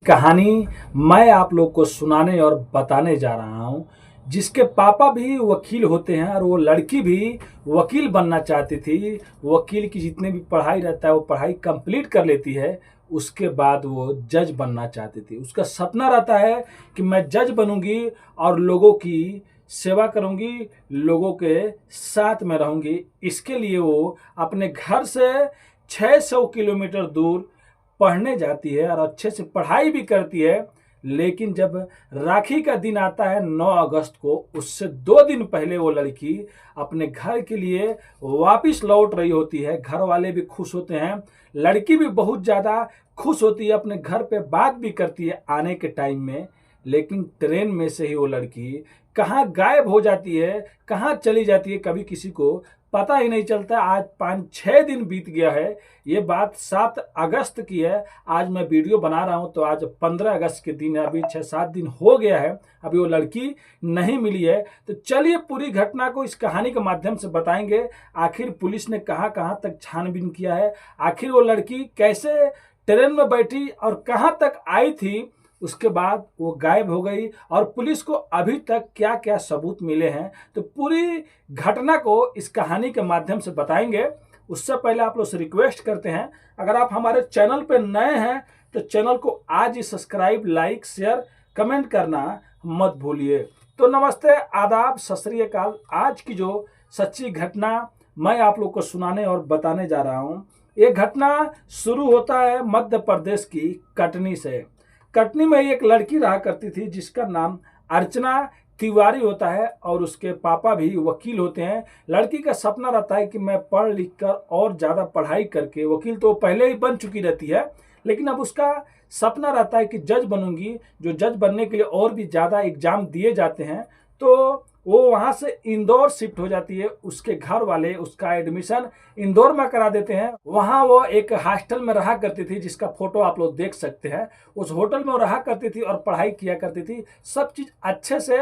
कहानी मैं आप लोग को सुनाने और बताने जा रहा हूँ, जिसके पापा भी वकील होते हैं और वो लड़की भी वकील बनना चाहती थी। वकील की जितनी भी पढ़ाई रहता है वो पढ़ाई कंप्लीट कर लेती है। उसके बाद वो जज बनना चाहती थी। उसका सपना रहता है कि मैं जज बनूंगी और लोगों की सेवा करूंगी, लोगों के साथ में रहूंगी। इसके लिए वो अपने घर से 600 किलोमीटर दूर पढ़ने जाती है और अच्छे से पढ़ाई भी करती है। लेकिन जब राखी का दिन आता है 9 अगस्त को, उससे 2 दिन पहले वो लड़की अपने घर के लिए वापस लौट रही होती है। घर वाले भी खुश होते हैं, लड़की भी बहुत ज़्यादा खुश होती है, अपने घर पे बात भी करती है आने के टाइम में। लेकिन ट्रेन में से ही वो लड़की कहाँ गायब हो जाती है, कहाँ चली जाती है, कभी किसी को पता ही नहीं चलता। आज 5-6 दिन बीत गया है। ये बात 7 अगस्त की है। आज मैं वीडियो बना रहा हूं तो आज 15 अगस्त के दिन है। अभी 6-7 दिन हो गया है, अभी वो लड़की नहीं मिली है। तो चलिए पूरी घटना को इस कहानी के माध्यम से बताएंगे। आखिर पुलिस ने कहां कहां तक छानबीन किया है, आखिर वो लड़की कैसे ट्रेन में बैठी और कहां तक आई थी, उसके बाद वो गायब हो गई और पुलिस को अभी तक क्या क्या सबूत मिले हैं, तो पूरी घटना को इस कहानी के माध्यम से बताएंगे। उससे पहले आप लोग से रिक्वेस्ट करते हैं, अगर आप हमारे चैनल पे नए हैं तो चैनल को आज ही सब्सक्राइब, लाइक, शेयर, कमेंट करना मत भूलिए। तो नमस्ते, आदाब, सत श्री अकाल। आज की जो सच्ची घटना मैं आप लोग को सुनाने और बताने जा रहा हूँ, ये घटना शुरू होता है मध्य प्रदेश की कटनी से। कटनी में एक लड़की रहा करती थी जिसका नाम अर्चना तिवारी होता है और उसके पापा भी वकील होते हैं। लड़की का सपना रहता है कि मैं पढ़ लिख कर और ज़्यादा पढ़ाई करके, वकील तो पहले ही बन चुकी रहती है, लेकिन अब उसका सपना रहता है कि जज बनूंगी। जो जज बनने के लिए और भी ज़्यादा एग्जाम दिए जाते हैं, तो वो वहाँ से इंदौर शिफ्ट हो जाती है। उसके घर वाले उसका एडमिशन इंदौर में करा देते हैं। वहाँ वो एक हॉस्टल में रहा करती थी, जिसका फोटो आप लोग देख सकते हैं। उस होटल में वो रहा करती थी और पढ़ाई किया करती थी। सब चीज़ अच्छे से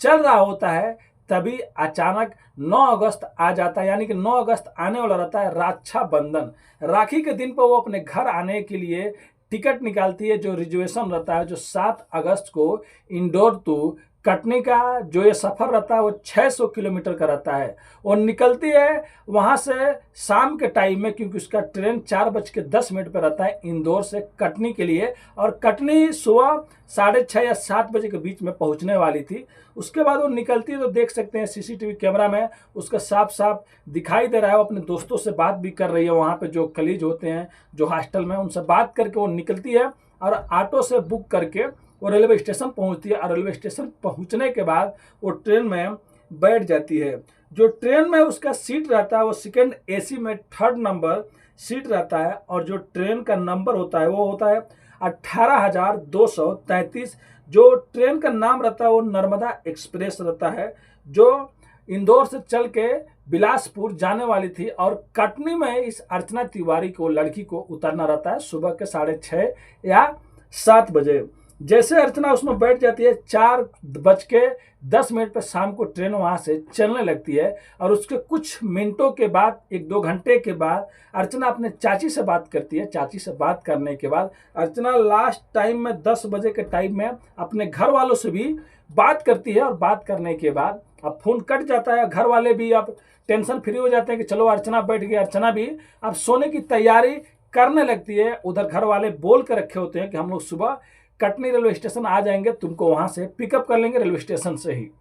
चल रहा होता है, तभी अचानक 9 अगस्त आ जाता है। यानी कि 9 अगस्त आने वाला रहता है रक्षाबंधन। राखी के दिन पर वो अपने घर आने के लिए टिकट निकालती है। जो रिजर्वेशन रहता है, जो 7 अगस्त को इंदौर टू कटनी का जो ये सफ़र रहता है वो 600 किलोमीटर का रहता है। और निकलती है वहाँ से शाम के टाइम में, क्योंकि उसका ट्रेन 4:10 पर रहता है इंदौर से कटनी के लिए। और कटनी सुबह 6:30 या 7 बजे के बीच में पहुँचने वाली थी। उसके बाद वो निकलती है तो देख सकते हैं सीसीटीवी कैमरा में उसका साफ साफ दिखाई दे रहा है। वो अपने दोस्तों से बात भी कर रही है, वहाँ पे जो कलीग होते हैं जो हॉस्टल में, उनसे बात करके वो निकलती है और ऑटो से बुक करके वो रेलवे स्टेशन पहुंचती है। और रेलवे स्टेशन पहुंचने के बाद वो ट्रेन में बैठ जाती है। जो ट्रेन में उसका सीट रहता है वो सेकंड एसी में 3rd नंबर सीट रहता है। और जो ट्रेन का नंबर होता है वो होता है 18,233। जो ट्रेन का नाम रहता है वो नर्मदा एक्सप्रेस रहता है, जो इंदौर से चल के बिलासपुर जाने वाली थी। और कटनी में इस अर्चना तिवारी को, लड़की को, उतरना रहता है सुबह के 6:30 या 7 बजे। जैसे अर्चना उसमें बैठ जाती है, 4:10 पर शाम को ट्रेन वहाँ से चलने लगती है। और उसके कुछ मिनटों के बाद, 1-2 घंटे के बाद, अर्चना अपने चाची से बात करती है। चाची से बात करने के बाद अर्चना लास्ट टाइम में 10 बजे के टाइम में अपने घर वालों से भी बात करती है। और बात करने के बाद अब फ़ोन कट जाता है। घर वाले भी अब टेंशन फ्री हो जाते हैं कि चलो अर्चना बैठ गई। अर्चना भी अब सोने की तैयारी करने लगती है। उधर घर वाले बोल के रखे होते हैं कि हम लोग सुबह कटनी रेलवे स्टेशन आ जाएंगे, तुमको वहां से पिकअप कर लेंगे रेलवे स्टेशन से ही।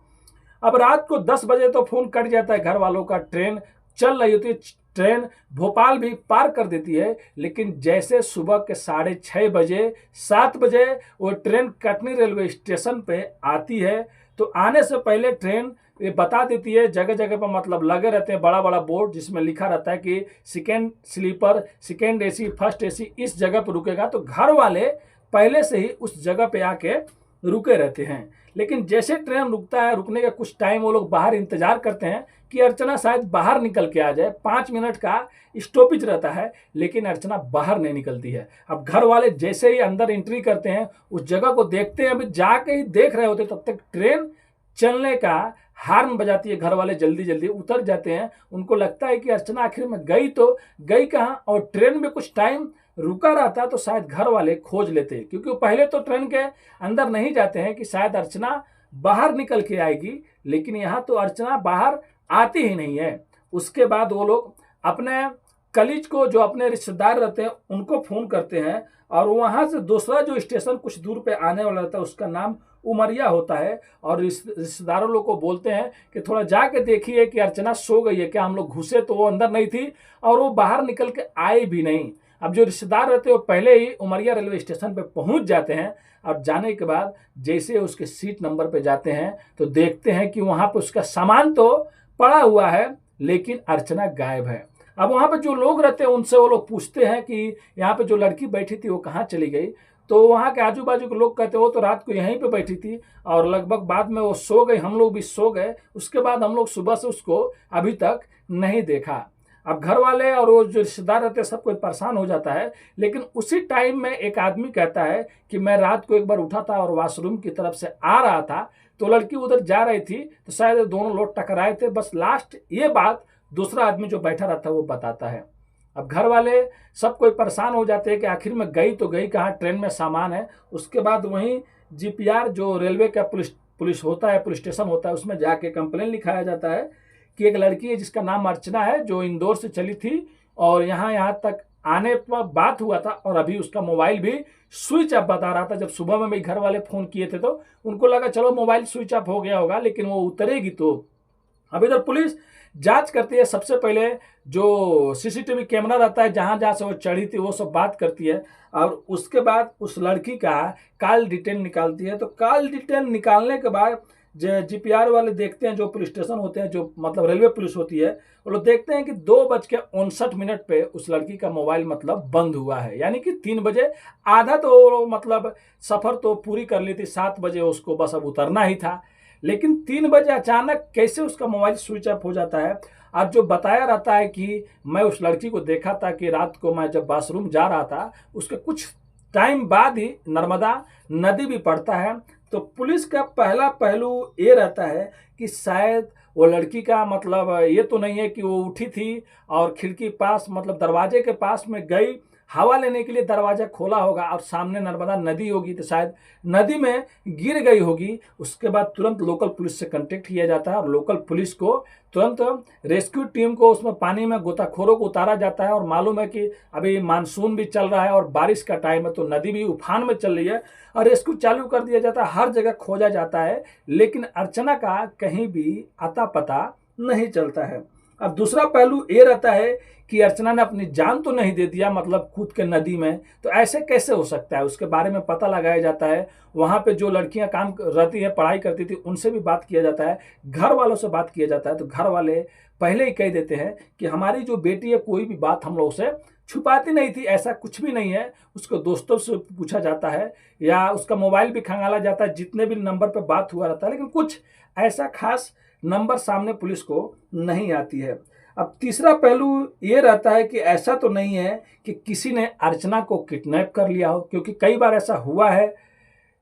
अब रात को 10 बजे तो फोन कट जाता है घर वालों का। ट्रेन चल रही होती है, ट्रेन भोपाल भी पार कर देती है। लेकिन जैसे सुबह के 6:30 बजे, 7 बजे वो ट्रेन कटनी रेलवे स्टेशन पे आती है, तो आने से पहले ट्रेन ये बता देती है, जगह जगह पर मतलब लगे रहते हैं बड़ा बड़ा बोर्ड, जिसमें लिखा रहता है कि second sleeper, second AC, first AC इस जगह पर रुकेगा। तो घर वाले पहले से ही उस जगह पे आके रुके रहते हैं। लेकिन जैसे ट्रेन रुकता है, रुकने का कुछ टाइम वो लोग बाहर इंतजार करते हैं कि अर्चना शायद बाहर निकल के आ जाए। 5 मिनट का स्टॉपेज रहता है, लेकिन अर्चना बाहर नहीं निकलती है। अब घर वाले जैसे ही अंदर एंट्री करते हैं, उस जगह को देखते हैं, अभी जाके ही देख रहे होते, तब तक ट्रेन चलने का हार्न बजाती है। घर वाले जल्दी जल्दी उतर जाते हैं। उनको लगता है कि अर्चना आखिर में गई तो गई कहाँ, और ट्रेन में कुछ टाइम रुका रहता तो शायद घर वाले खोज लेते, क्योंकि वो पहले तो ट्रेन के अंदर नहीं जाते हैं कि शायद अर्चना बाहर निकल के आएगी, लेकिन यहाँ तो अर्चना बाहर आती ही नहीं है। उसके बाद वो लोग अपने कलीग को, जो अपने रिश्तेदार रहते हैं, उनको फ़ोन करते हैं और वहाँ से दूसरा जो स्टेशन कुछ दूर पे आने वाला रहता है उसका नाम उमरिया होता है, और रिश्तेदारों लोग को बोलते हैं कि थोड़ा जाके देखिए कि अर्चना सो गई है क्या। हम लोग घुसे तो वो अंदर नहीं थी और वो बाहर निकल के आए भी नहीं। अब जो रिश्तेदार रहते हैं वो पहले ही उमरिया रेलवे स्टेशन पे पहुंच जाते हैं, और जाने के बाद जैसे उसके सीट नंबर पे जाते हैं तो देखते हैं कि वहाँ पे उसका सामान तो पड़ा हुआ है, लेकिन अर्चना गायब है। अब वहाँ पे जो लोग रहते हैं उनसे वो लोग पूछते हैं कि यहाँ पे जो लड़की बैठी थी वो कहाँ चली गई। तो वहाँ के आजू बाजू के लोग कहते हैं वो तो रात को यहीं पे बैठी थी और लगभग बाद में वो सो गई, हम लोग भी सो गए। उसके बाद हम लोग सुबह से उसको अभी तक नहीं देखा। अब घर वाले और वो जो रिश्तेदार रहते हैं सब कोई परेशान हो जाता है, लेकिन उसी टाइम में एक आदमी कहता है कि मैं रात को एक बार उठा था और वॉशरूम की तरफ से आ रहा था, तो लड़की उधर जा रही थी, तो शायद दोनों लोग टकराए थे। बस लास्ट ये बात दूसरा आदमी जो बैठा रहता है वो बताता है। अब घर वाले सब कोई परेशान हो जाते हैं कि आखिर में गई तो गई कहाँ, ट्रेन में सामान है। उसके बाद वहीं जीपीआर जो रेलवे का पुलिस होता है, पुलिस स्टेशन होता है, उसमें जाके कंप्लेन लिखाया जाता है कि एक लड़की है जिसका नाम अर्चना है, जो इंदौर से चली थी और यहाँ तक आने पर बात हुआ था, और अभी उसका मोबाइल भी स्विच ऑफ बता रहा था। जब सुबह में मेरे घर वाले फ़ोन किए थे तो उनको लगा चलो मोबाइल स्विच ऑफ हो गया होगा, लेकिन वो उतरेगी तो। अब इधर पुलिस जांच करती है। सबसे पहले जो सीसीटीवी कैमरा रहता है जहाँ जहाँ से वो चढ़ी थी वो सब बात करती है, और उसके बाद उस लड़की का कॉल डिटेल निकालती है। तो कॉल डिटेल निकालने के बाद जीपीआर वाले देखते हैं, जो पुलिस स्टेशन होते हैं, जो मतलब रेलवे पुलिस होती है, वो लोग देखते हैं कि 2:59 पे उस लड़की का मोबाइल मतलब बंद हुआ है। यानी कि 3 बजे आधा तो मतलब सफ़र तो पूरी कर ली थी, 7 बजे उसको बस अब उतरना ही था, लेकिन 3 बजे अचानक कैसे उसका मोबाइल स्विच ऑफ हो जाता है। और जो बताया रहता है कि मैं उस लड़की को देखा था कि रात को मैं जब बाथरूम जा रहा था, उसके कुछ टाइम बाद ही नर्मदा नदी भी पड़ता है। तो पुलिस का पहला पहलू ये रहता है कि शायद वो लड़की का मतलब ये तो नहीं है कि वो उठी थी और खिड़की पास मतलब दरवाजे के पास में गई, हवा लेने के लिए दरवाज़ा खोला होगा और सामने नर्मदा नदी होगी, तो शायद नदी में गिर गई होगी। उसके बाद तुरंत लोकल पुलिस से कांटेक्ट किया जाता है और लोकल पुलिस को तुरंत रेस्क्यू टीम को उसमें पानी में गोताखोरों को उतारा जाता है। और मालूम है कि अभी मानसून भी चल रहा है और बारिश का टाइम है, तो नदी भी उफान में चल रही है और रेस्क्यू चालू कर दिया जाता है। हर जगह खोजा जाता है, लेकिन अर्चना का कहीं भी अता पता नहीं चलता है। अब दूसरा पहलू ये रहता है कि अर्चना ने अपनी जान तो नहीं दे दिया, मतलब कूद के नदी में, तो ऐसे कैसे हो सकता है। उसके बारे में पता लगाया जाता है। वहाँ पे जो लड़कियां काम रहती है, पढ़ाई करती थी, उनसे भी बात किया जाता है, घर वालों से बात किया जाता है। तो घर वाले पहले ही कह देते हैं कि हमारी जो बेटी है कोई भी बात हम लोग से छुपाती नहीं थी, ऐसा कुछ भी नहीं है। उसको दोस्तों से पूछा जाता है या उसका मोबाइल भी खंगाला जाता है, जितने भी नंबर पर बात हुआ रहता है, लेकिन कुछ ऐसा खास नंबर सामने पुलिस को नहीं आती है। अब तीसरा पहलू ये रहता है कि ऐसा तो नहीं है कि किसी ने अर्चना को किडनैप कर लिया हो, क्योंकि कई बार ऐसा हुआ है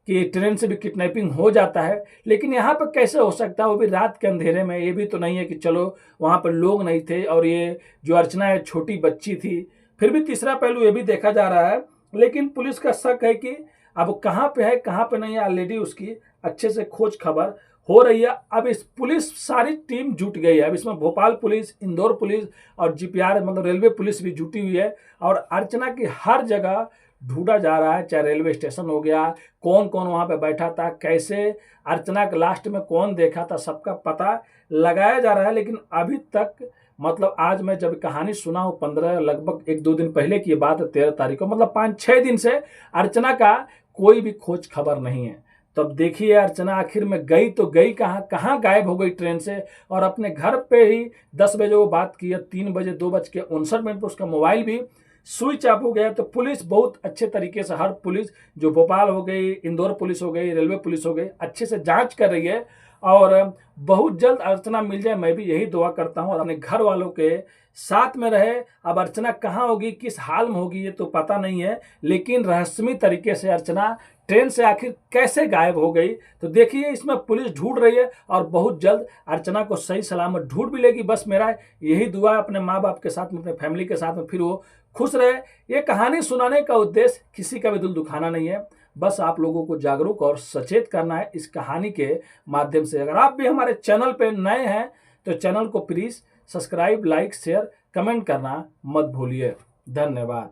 कि ट्रेन से भी किडनैपिंग हो जाता है, लेकिन यहाँ पर कैसे हो सकता है, वो भी रात के अंधेरे में। ये भी तो नहीं है कि चलो वहाँ पर लोग नहीं थे और ये जो अर्चना है छोटी बच्ची थी। फिर भी तीसरा पहलू ये भी देखा जा रहा है, लेकिन पुलिस का शक है कि अब कहाँ पे है कहाँ पे नहीं है, ऑलरेडी उसकी अच्छे से खोज खबर हो रही है। अब इस पुलिस सारी टीम जुट गई है। अब इसमें भोपाल पुलिस, इंदौर पुलिस और जीपीआर मतलब रेलवे पुलिस भी जुटी हुई है, और अर्चना की हर जगह ढूंढा जा रहा है। चाहे रेलवे स्टेशन हो गया, कौन कौन वहाँ पे बैठा था, कैसे अर्चना के लास्ट में कौन देखा था, सबका पता लगाया जा रहा है। लेकिन अभी तक मतलब आज मैं जब कहानी सुना हूँ 15 लगभग 1-2 दिन पहले की बात है, 13 तारीख को, मतलब 5-6 दिन से अर्चना का कोई भी खोज खबर नहीं है। तब देखिए अर्चना आखिर में गई तो गई कहाँ, कहाँ गायब हो गई ट्रेन से। और अपने घर पे ही 10 बजे वो बात की है, 3 बजे 2:59 पर उसका मोबाइल भी स्विच ऑफ हो गया। तो पुलिस बहुत अच्छे तरीके से, हर पुलिस जो भोपाल हो गई, इंदौर पुलिस हो गई, रेलवे पुलिस हो गई, अच्छे से जांच कर रही है और बहुत जल्द अर्चना मिल जाए, मैं भी यही दुआ करता हूँ। और अपने घर वालों के साथ में रहे। अब अर्चना कहाँ होगी, किस हाल में होगी, ये तो पता नहीं है, लेकिन रहस्यमय तरीके से अर्चना ट्रेन से आखिर कैसे गायब हो गई, तो देखिए इसमें पुलिस ढूंढ रही है और बहुत जल्द अर्चना को सही सलामत ढूंढ भी लेगी। बस मेरा यही दुआ है अपने माँ बाप के साथ में, अपने फैमिली के साथ में, फिर वो खुश रहे। ये कहानी सुनाने का उद्देश्य किसी का भी दिल दुखाना नहीं है, बस आप लोगों को जागरूक और सचेत करना है इस कहानी के माध्यम से। अगर आप भी हमारे चैनल पे नए हैं तो चैनल को please subscribe, like, share, comment करना मत भूलिए। धन्यवाद।